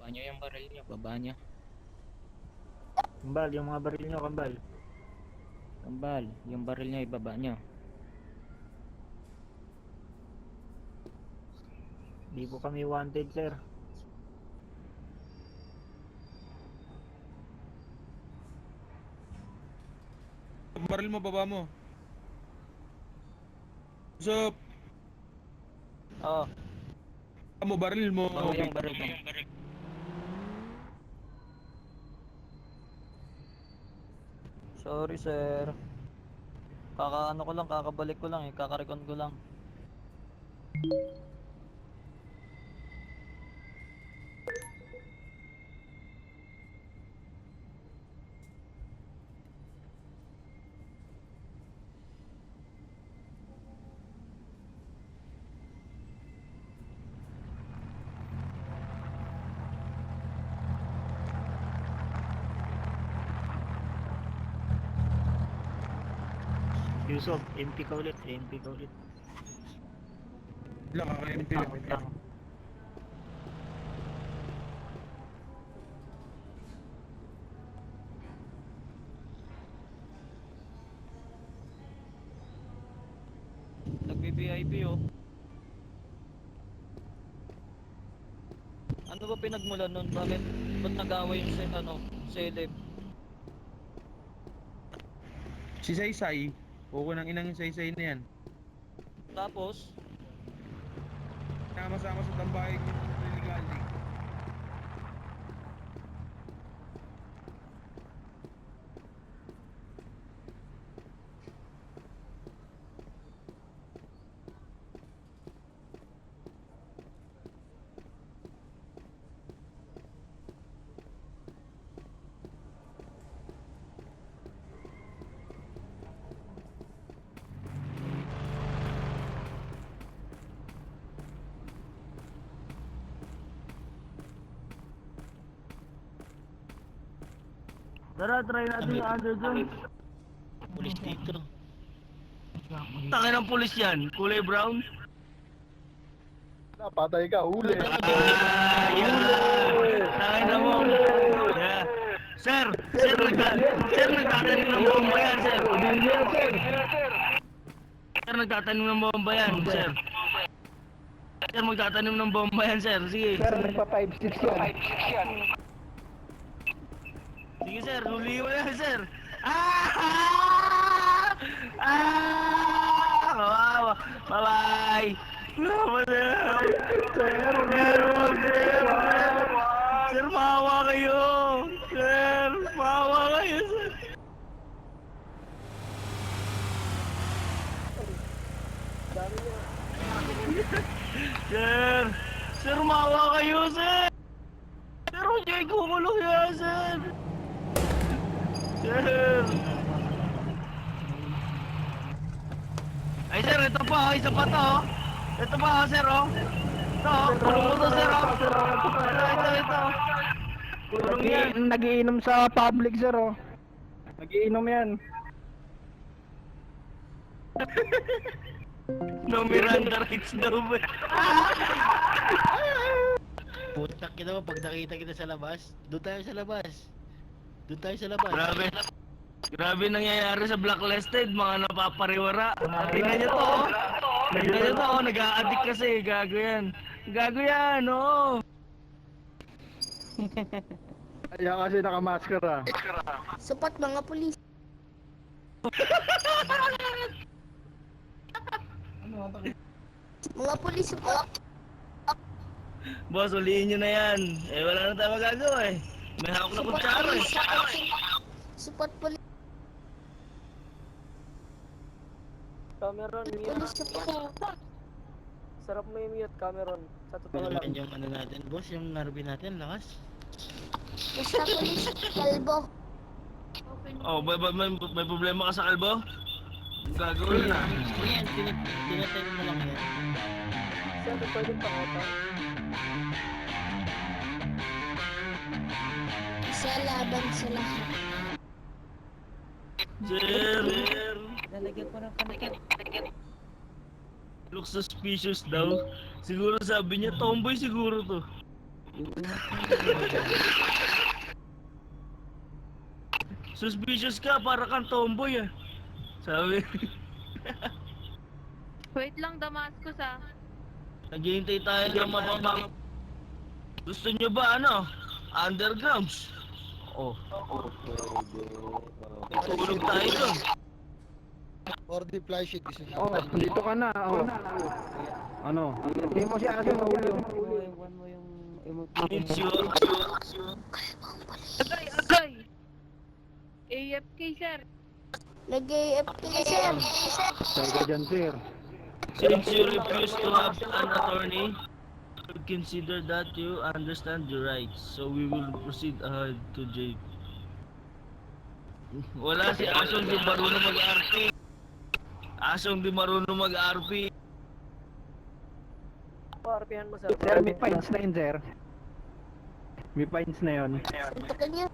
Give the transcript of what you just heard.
nyo yung baril nyo, baba nyo. Kambal, yung mga baril nyo, kambal. Kambal, yung baril nyo, ibaba nyo. Di po kami wanted, sir. Baril mo, baba mo. So, Oo, mo baril mo. baba yung baril nyo. Sorry sir. Kakaano ko lang, kakabalik ko lang eh, kakarekon ko lang. Yusuf, MP ka ulit, MP ka ulit. Lang, kaka-MP lang. Takot lang. Nagbi-VIP oh. Ano ba pinagmulan nun? Bakit? Ba't nag-away yung celeb? Si Saysay. Huwag nang inang yung Saysay na yan. Tapos, Nakama-sama sa tambahay yung illegal. Tara, try natin yung underground. Pulis dito. Tangin ng pulis yan, kulay brown. Patay ka, huli. Tangin na mo. Yeah. Sir, nagtatanim ng bomba yan, sir. Sir, nagtatanim ng bomba yan, sir. Sir, magtatanim ng bomba yan, sir. Sige. Sir, nagpa 5-6 yan. Sige, sir. Huli mo yan, sir. Ah! Kawawa. Bye-bye. Sir, maawa kayo. Sir, maawa kayo, sir. Sir, maawa kayo, sir. Sir, huwag niyo ikukulong yan, sir. Sir. Ay, sir, ito pa, oh. Isa pa to, oh. Ito pa, oh, sir, oh. Ito, oh. Kulong mo to, sir, oh. Ito. Kulong yan. Nagiinom sa public, sir, oh. Nagiinom yan. No Miranda rights daw ba? Putak kita mo, pag nakita kita sa labas, doon tayo sa labas. Doon tayo sa labas. Grabe nangyayari sa blacklisted, mga napapariwara. Tingnan nyo to, oh. Tingnan nyo to, oh. Nag-a-addict kasi, gago yan. Gago yan, oo. Kaya kasi nakamaskara. Sapat mga pulis. Mga pulis, sapat. Boss, ulihin nyo na yan. Eh, wala na tayo magagawa eh. May hawak na kutsara eh. Sapat pulis. Cameron, Pulis, sapat. sarap mo yung mute, Cameron. Sa totoo lang. Yung ano natin, boss, yung narbi natin, lakas. Basta pulis, kalbo. Oh, may problema ka sa kalbo? Gagawin na. Yan, tinatay mo lang yan. Sir, pwedeng pangotan. Isa laban sa lahat. Sir, Lalagyan ko ng kanikit. looks suspicious daw. Siguro sabi niya, tomboy siguro to. Suspicious ka, para kang tomboy ah. Sabi. Wait lang, Damascus ah. Naghihintay tayo ng mababang. Gusto nyo ba ano? Undergrounds? Oh. Tulog tayo doon. Or the fly sheet gusto niya. Oh, dito ka na. Oh. Ano? Hindi mo si Aso mahuli. Agay! AFK, sir. Nag-AFK, sir. Sir ka dyan, sir. Since you refuse to have an attorney, consider that you understand your rights. So we will proceed ahead to jail. Wala si Asong di marunong mag-RP. Asong di marunong mag-RP. Sir, may fines na yun, sir. May fines na yun. Ito ka niya.